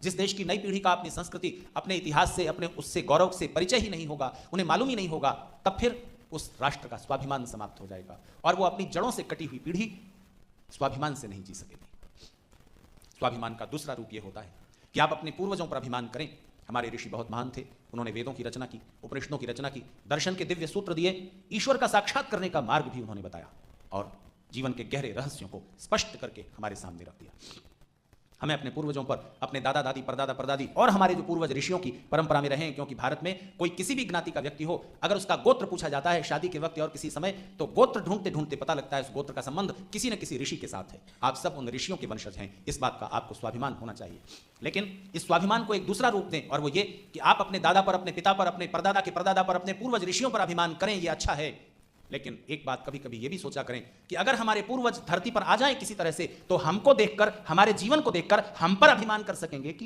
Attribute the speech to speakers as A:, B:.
A: जिस देश की नई पीढ़ी का अपनी संस्कृति, अपने इतिहास से, अपने उससे गौरव से परिचय ही नहीं होगा, उन्हें मालूम ही नहीं होगा, तब फिर उस राष्ट्र का स्वाभिमान समाप्त हो जाएगा और वो अपनी जड़ों से कटी हुई पीढ़ी स्वाभिमान से नहीं जी सकेगी। स्वाभिमान का दूसरा रूप यह होता है कि आप अपने पूर्वजों पर अभिमान करें। हमारे ऋषि बहुत महान थे, उन्होंने वेदों की रचना की, उपनिषदों की रचना की, दर्शन के दिव्य सूत्र दिए, ईश्वर का साक्षात करने का मार्ग भी उन्होंने बताया और जीवन के गहरे रहस्यों को स्पष्ट करके हमारे सामने रख दिया। हमें अपने पूर्वजों पर, अपने दादा दादी, परदादा परदादी और हमारे जो पूर्वज ऋषियों की परंपरा में रहे हैं, क्योंकि भारत में कोई किसी भी ज्ञाति का व्यक्ति हो, अगर उसका गोत्र पूछा जाता है शादी के वक्त और किसी समय, तो गोत्र ढूंढते ढूंढते पता लगता है उस गोत्र का संबंध किसी न किसी ऋषि के साथ है। आप सब उन ऋषियों के वंशज हैं, इस बात का आपको स्वाभिमान होना चाहिए। लेकिन इस स्वाभिमान को एक दूसरा रूप दें और वो ये कि आप अपने दादा पर, अपने पिता पर, अपने परदादा के परदादा पर, अपने पूर्वज ऋषियों पर अभिमान करें, ये अच्छा है। लेकिन एक बात कभी कभी ये भी सोचा करें कि अगर हमारे पूर्वज धरती पर आ जाएं किसी तरह से, तो हमको देखकर, हमारे जीवन को देखकर हम पर अभिमान कर सकेंगे कि